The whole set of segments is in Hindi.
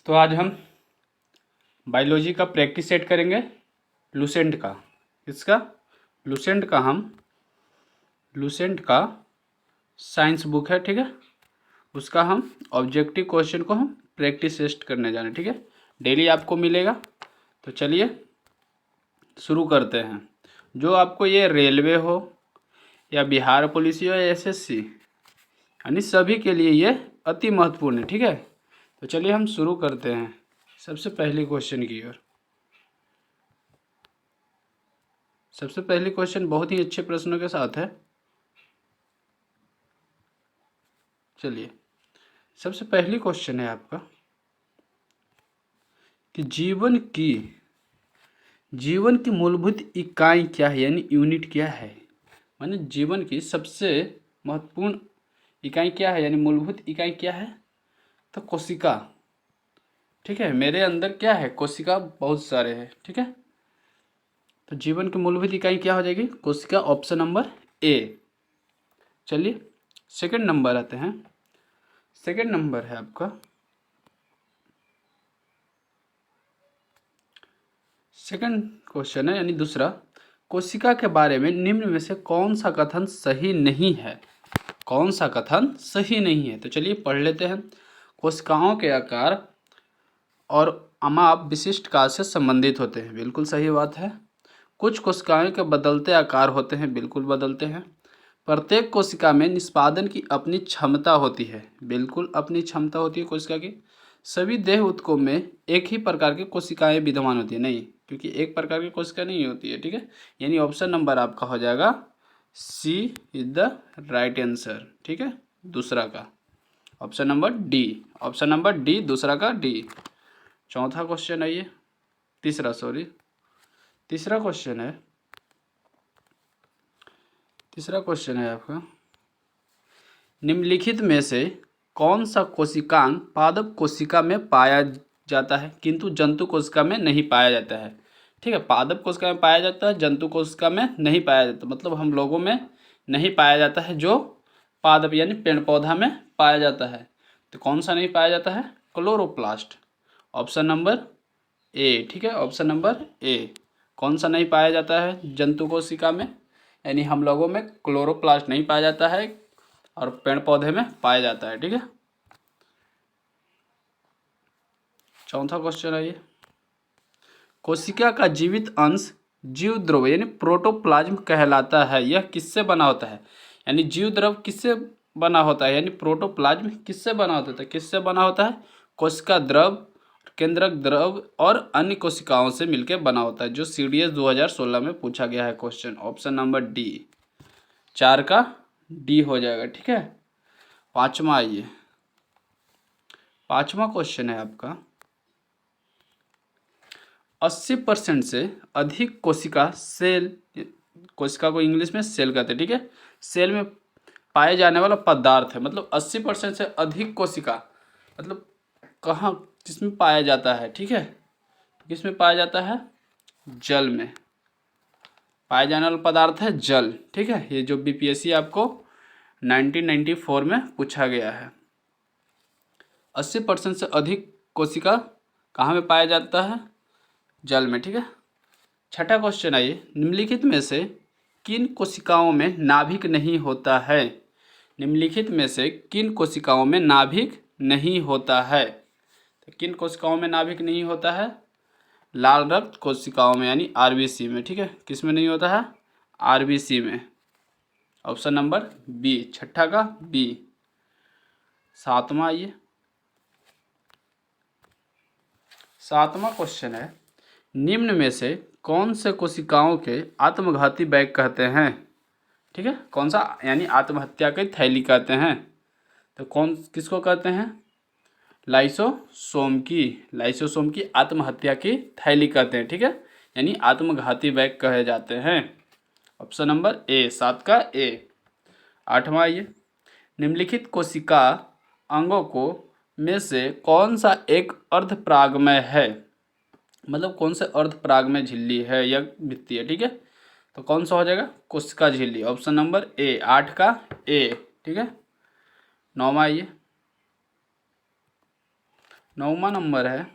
तो आज हम बायोलॉजी का प्रैक्टिस सेट करेंगे लूसेंट का। इसका लूसेंट का साइंस बुक है, ठीक है। उसका हम ऑब्जेक्टिव क्वेश्चन को हम प्रैक्टिस टेस्ट करने जा रहे हैं, ठीक है। डेली आपको मिलेगा। तो चलिए शुरू करते हैं। जो आपको ये रेलवे हो या बिहार पुलिस हो या एसएससी, यानी सभी के लिए ये अति महत्वपूर्ण है, ठीक है। तो चलिए हम शुरू करते हैं सबसे पहले क्वेश्चन की ओर। सबसे पहले क्वेश्चन बहुत ही अच्छे प्रश्नों के साथ है। चलिए सबसे पहली क्वेश्चन है आपका कि जीवन की मूलभूत इकाई क्या है, यानी यूनिट क्या है। माने जीवन की सबसे महत्वपूर्ण इकाई क्या है, यानी मूलभूत इकाई क्या है। तो कोशिका, ठीक है। मेरे अंदर क्या है, कोशिका बहुत सारे हैं, ठीक है। तो जीवन की मूलभूत इकाई क्या हो जाएगी, कोशिका। Option number A. चलिए सेकंड नंबर आते हैं। सेकंड नंबर है आपका, सेकंड क्वेश्चन है यानी दूसरा, कोशिका के बारे में निम्न में से कौन सा कथन सही नहीं है। कौन सा कथन सही नहीं है। तो चलिए पढ़ लेते हैं। कोशिकाओं के आकार और अमाप विशिष्ट काल से संबंधित होते हैं, बिल्कुल सही बात है। कुछ कोशिकाओं के बदलते आकार होते हैं, बिल्कुल बदलते हैं। प्रत्येक कोशिका में निष्पादन की अपनी क्षमता होती है, बिल्कुल अपनी क्षमता होती है कोशिका की। सभी देह ऊतकों में एक ही प्रकार की कोशिकाएं विद्यमान होती है, नहीं, क्योंकि एक प्रकार की कोशिका नहीं होती है, ठीक है। यानी ऑप्शन नंबर आपका हो जाएगा सी इज द राइट आंसर, ठीक है। दूसरा का option number D, option number D, दूसरा का डी। चौथा क्वेश्चन है ये, तीसरा क्वेश्चन है। तीसरा क्वेश्चन है आपका, निम्नलिखित में से कौन सा कोशिकांग पादप कोशिका में पाया जाता है किंतु जंतु कोशिका में नहीं पाया जाता है, ठीक है। पादप कोशिका में पाया जाता है, जंतु कोशिका में नहीं पाया जाता, मतलब हम लोगों में नहीं पाया जाता है। जो पादप यानी पेड़ पौधा में पाया जाता है। तो कौन सा नहीं पाया जाता है, क्लोरोप्लास्ट। ऑप्शन नंबर ए, ठीक है। ऑप्शन नंबर ए, कौन सा नहीं पाया जाता है जंतु कोशिका में, यानी हम लोगों में क्लोरोप्लास्ट नहीं पाया जाता है और पेड़ पौधे में पाया जाता है, ठीक है। चौथा क्वेश्चन है ये, कोशिका का जीवित अंश जीव द्रव यानी प्रोटोप्लाज्म कहलाता है। यह किससे बना होता है, यानी जीव द्रव किससे बना होता है, यानी प्रोटोप्लाज्म किससे बना होता है। किससे बना होता है, कोशिका द्रव, केंद्रक द्रव और अन्य कोशिकाओं से मिलकर बना होता है, जो CDS 2016 में पूछा गया है क्वेश्चन। ऑप्शन नंबर डी, 4 का डी हो जाएगा, ठीक है। पांचवा आइए, पांचवा क्वेश्चन है आपका, 80% से अधिक कोशिका सेल, कोशिका को इंग्लिश में सेल कहते हैं, ठीक है। सेल में पाए जाने वाला पदार्थ है, मतलब 80% से अधिक कोशिका, मतलब कहाँ किसमें पाया जाता है, ठीक है। किसमें पाया जाता है, जल में पाया जाने वाला पदार्थ है जल, ठीक है। ये जो BPSC आपको 1994 में पूछा गया है। 80% से अधिक कोशिका कहाँ में पाया जाता है, जल में, ठीक है। छठा क्वेश्चन आइए, निम्नलिखित में से किन कोशिकाओं में नाभिक नहीं होता है। निम्नलिखित में से किन कोशिकाओं में नाभिक नहीं होता है। तो किन कोशिकाओं में नाभिक नहीं होता है, लाल रक्त कोशिकाओं में यानी RBC में, ठीक है। किस में नहीं होता है, RBC में। ऑप्शन नंबर बी, छठा का बी। सातवां आइए, सातवां क्वेश्चन है, निम्न में से कौन से कोशिकाओं के आत्मघाती बैग कहते हैं, ठीक है। कौन सा, यानी आत्महत्या की थैली कहते हैं। तो कौन किसको कहते हैं, लाइसोसोम की आत्महत्या की थैली कहते हैं, ठीक है। यानी आत्मघाती बैग कहे जाते हैं। ऑप्शन नंबर ए, 7 का ए। आठवां ये, निम्नलिखित कोशिका अंगों को में से कौन सा एक अर्धपरागमय है, मतलब कौन से अर्धपरागमय झिल्ली है या भित्ति है, ठीक है। तो कौन सा हो जाएगा, कोशिका झिल्ली। ऑप्शन नंबर ए, 8 का ए, ठीक है। नौवां ये, 9वां नंबर है,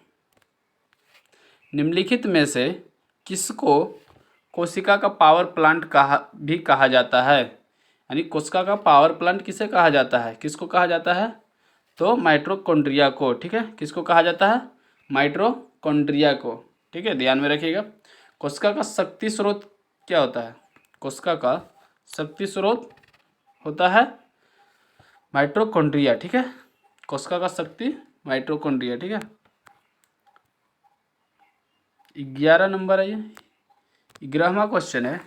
निम्नलिखित में से किसको कोशिका का पावर प्लांट कहा जाता है। यानी कोशिका का पावर प्लांट किसे कहा जाता है, किसको कहा जाता है, तो माइटोकॉन्ड्रिया को। ठीक है, किसको कहा जाता है, माइटोकॉन्ड्रिया को। ठीक है, ध्यान में रखिएगा। कोशिका का शक्ति स्रोत क्या होता है, कोशिका का शक्ति स्रोत होता है माइटोकॉन्ड्रिया। ठीक है, कोशिका का शक्ति माइटोकॉन्ड्रिया। ठीक है, 11 नंबर है ये। 11वां क्वेश्चन है,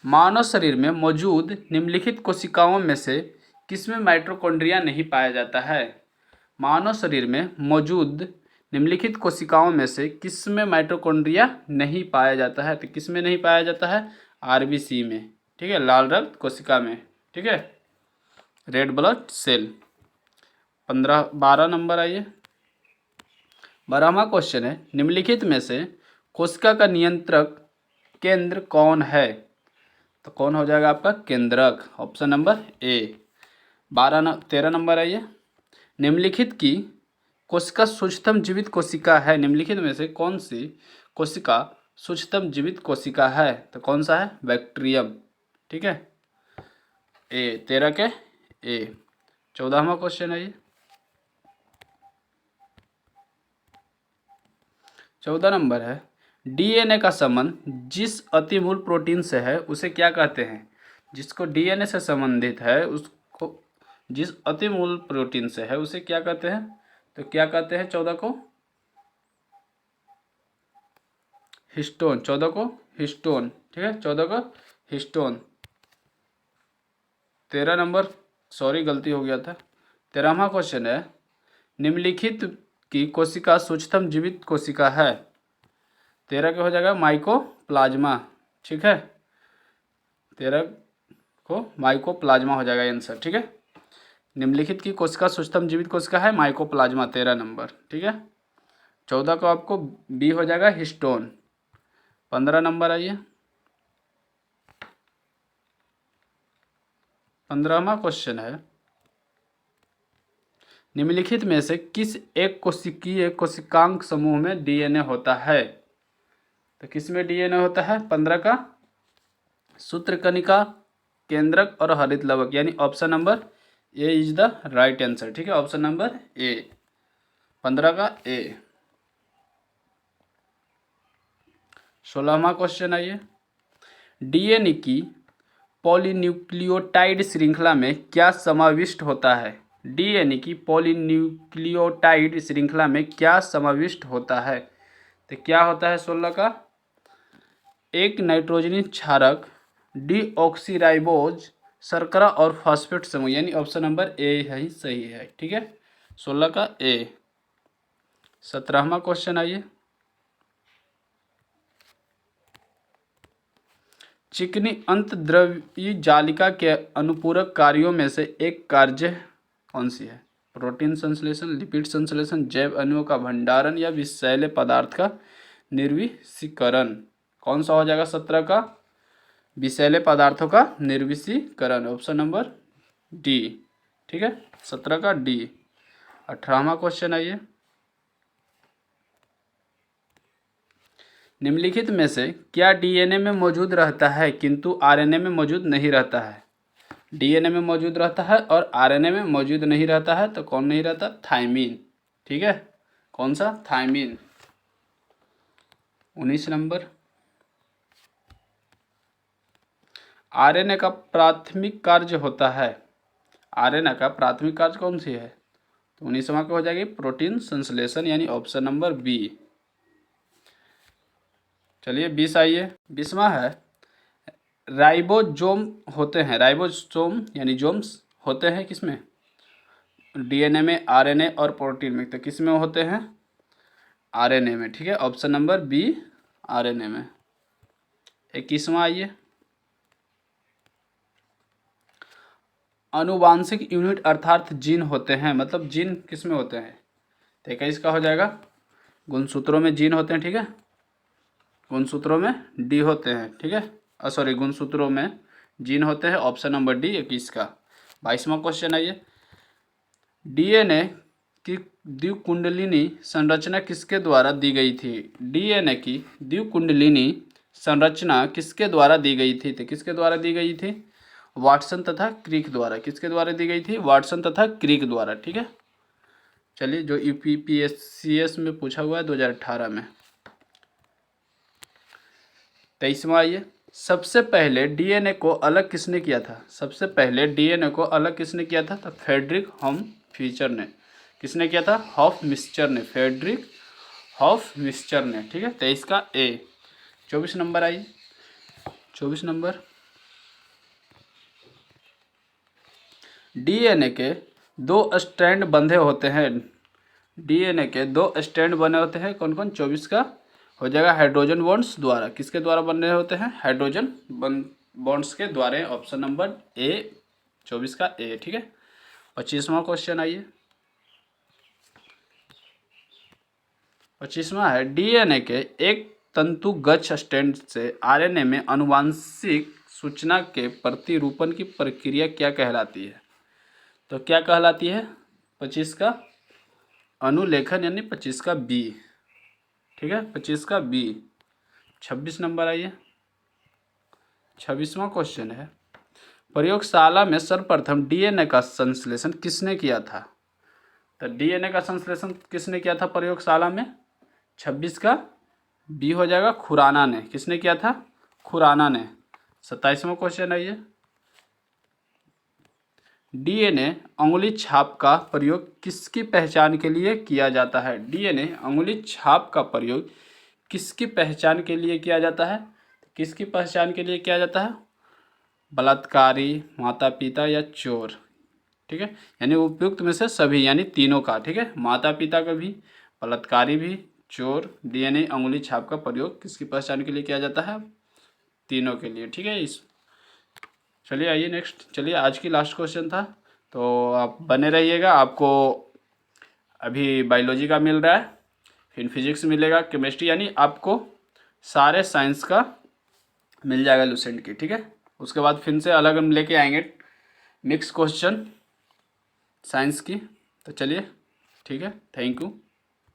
मानव शरीर में मौजूद निम्नलिखित कोशिकाओं में से किसमें माइटोकॉन्ड्रिया नहीं पाया जाता है। मानव शरीर में मौजूद निम्नलिखित कोशिकाओं में से किसमें माइटोकॉन्ड्रिया नहीं पाया जाता है। तो किसमें नहीं पाया जाता है, आरबीसी में। ठीक है, लाल रक्त कोशिका में। ठीक है, रेड ब्लड सेल। 12 नंबर आइए। 12वां क्वेश्चन है, निम्नलिखित में से कोशिका का नियंत्रक केंद्र कौन है। तो कौन हो जाएगा आपका केंद्रक, ऑप्शन नंबर ए। 13 नंबर आइए। निम्नलिखित की कोशिका सूक्ष्मतम जीवित कोशिका है। निम्नलिखित में से कौन सी कोशिका सूक्ष्मतम जीवित कोशिका है, तो कौन सा है, बैक्टीरियम। ठीक है, ए 13 के ए। 14वां क्वेश्चन है ये। 14 नंबर है, डीएनए का संबंध जिस अतिमूल प्रोटीन से है उसे क्या कहते हैं। जिसको डीएनए से संबंधित है उसको, जिस अतिमूल प्रोटीन से है उसे क्या कहते हैं, तो क्या कहते हैं 14 को, हिस्टोन। 14 को हिस्टोन। ठीक है, 14 को हिस्टोन। 13 नंबर, सॉरी गलती हो गया था। 13वां क्वेश्चन है, निम्नलिखित की कोशिका सूक्ष्मतम जीवित कोशिका है। 13 का हो जाएगा माइकोप्लाज्मा। ठीक है, 13 को माइकोप्लाज्मा हो जाएगा आंसर। ठीक है, निम्नलिखित की कोशिका सूक्ष्मतम जीवित कोशिका है माइकोप्लाज्मा, 13 नंबर। ठीक है, 14 को आपको बी हो जाएगा हिस्टोन। 15 नंबर आइए। 15वां क्वेश्चन है, निम्नलिखित में से किस एक कोशिकीय कोशिकांग समूह में डीएनए होता है। तो किस में डीएनए होता है, 15 का सूत्रकणिका, केंद्रक और हरित लवक, यानी option number A is the right answer. ठीक है, ऑप्शन नंबर ए, 15 का ए। 16वां क्वेश्चन आइए। डीएनए की पॉलीन्यूक्लियोटाइड श्रृंखला में क्या समाविष्ट होता है। डीएनए की पॉलीन्यूक्लियोटाइड श्रृंखला में क्या समाविष्ट होता है, तो क्या होता है 16 का, एक नाइट्रोजनी क्षारक, डीऑक्सीराइबोज, शर्करा और फॉस्फेट समूह, यानी ऑप्शन नंबर ए ही सही है। ठीक है, 16 का ए। 17वां क्वेश्चन आइए। चिकनी अंतर्द्रव्यी जालिका के अनुपूरक कार्यों में से एक कार्य कौन सी है। प्रोटीन संश्लेषण, लिपिड संश्लेषण, जैव अणुओं का भंडारण या विषैले पदार्थ का निर्विषीकरण। कौन सा हो जाएगा 17 का, विषैले पदार्थों का निर्विषीकरण, ऑप्शन नंबर डी। ठीक है, 17 का डी। 18वां क्वेश्चन आइए। निम्नलिखित में से क्या डीएनए में मौजूद रहता है किंतु आरएनए में मौजूद नहीं रहता है। डीएनए में मौजूद रहता है और आरएनए में मौजूद नहीं रहता है, तो कौन नहीं रहता, थायमीन। ठीक है, कौन सा, थायमीन। 19 नंबर, आरएनए का प्राथमिक कार्य होता है। आरएनए का प्राथमिक कार्य कौन सी है, तो 19वां को हो जाएगी प्रोटीन संश्लेषण, यानी ऑप्शन नंबर बी। चलिए 20 आइए। 20वां है, राइबोसोम होते हैं, राइबोसोम यानी जोम्स होते हैं किसमें, डीएनए में, आरएनए और प्रोटीन में, तो किस में होते हैं, आरएनए में। ठीक है, ऑप्शन नंबर बी, आरएनए में। 21वां आइए। अनुवांशिक यूनिट अर्थात जीन होते हैं, मतलब जीन किस में होते हैं, तो 21 का हो जाएगा गुणसूत्रों में जीन होते हैं। ठीक है, गुणसूत्रों में डी होते हैं। ठीक है, सॉरी गुणसूत्रों में जीन होते हैं, ऑप्शन नंबर डी 21 का। 22वां क्वेश्चन आइए। डीएनए की द्विकुंडलिनी संरचना किसके द्वारा दी गई थी? डीएनए की द्विकुंडलिनी संरचना किसके द्वारा दी गई थी? तो किसके द्वारा दी गई थी? वाटसन तथा क्रिक द्वारा। किसके द्वारा दी गई थी? वाटसन तथा क्रिक द्वारा। ठीक है, चलिए जो यूपीपीएससीएस में पूछा हुआ है 2018 में। 23वां आइए, सबसे पहले डीएनए को अलग किसने किया था? सबसे पहले डीएनए को अलग किसने किया था? तो फ्रेडरिक हॉफमिस्चर ने। किसने किया था? हॉफमिस्चर ने, फ्रेडरिक हॉफमिस्चर ने। ठीक है, 23 का ए। 24 नंबर आइए, 24 नंबर, डीएनए के 2 स्ट्रैंड बंधे होते हैं। डीएनए के 2 स्ट्रैंड बने होते हैं, कौन कौन? 24 का हो जाएगा हाइड्रोजन बॉन्ड्स द्वारा। किसके द्वारा बने होते हैं? हाइड्रोजन बॉन्ड्स के द्वारा। ऑप्शन नंबर ए, 24 का ए। ठीक है, 25वां क्वेश्चन आइए, 25वां है, डीएनए के एक तंतुगछ स्ट्रैंड से आरएनए में आनुवांशिक सूचना के प्रतिरूपण की प्रक्रिया क्या कहलाती है? तो क्या कहलाती है? 25 का अनुलेखन, यानी 25 का बी। ठीक है, 25 का बी। 26 नंबर आइए, 26वां क्वेश्चन है, प्रयोगशाला में सर्वप्रथम डीएनए का संश्लेषण किसने किया था? तो डीएनए का संश्लेषण किसने किया था प्रयोगशाला में? 26 का बी हो जाएगा, खुराना ने। किसने किया था? खुराना ने। 27वां क्वेश्चन आइए, डीएनए अंगुली छाप का प्रयोग किसकी पहचान के लिए किया जाता है? डीएनए अंगुली छाप का प्रयोग किसकी पहचान के लिए किया जाता है? किसकी पहचान के लिए किया जाता है? बलात्कारी, माता पिता या चोर। ठीक है, यानी उपयुक्त में से सभी, यानी तीनों का। ठीक है, माता पिता का भी, बलात्कारी भी, चोर। डीएनए अंगुली छाप का प्रयोग किसकी पहचान के लिए किया जाता है? तीनों के लिए। ठीक है, इस चलिए आइए नेक्स्ट। चलिए, आज की लास्ट क्वेश्चन था, तो आप बने रहिएगा। आपको अभी बायोलॉजी का मिल रहा है, फिर फिजिक्स मिलेगा, केमिस्ट्री, यानी आपको सारे साइंस का मिल जाएगा लूसेंट की। ठीक है, उसके बाद फिर से अलग हम लेके आएंगे मिक्स क्वेश्चन साइंस की। तो चलिए, ठीक है, थैंक यू।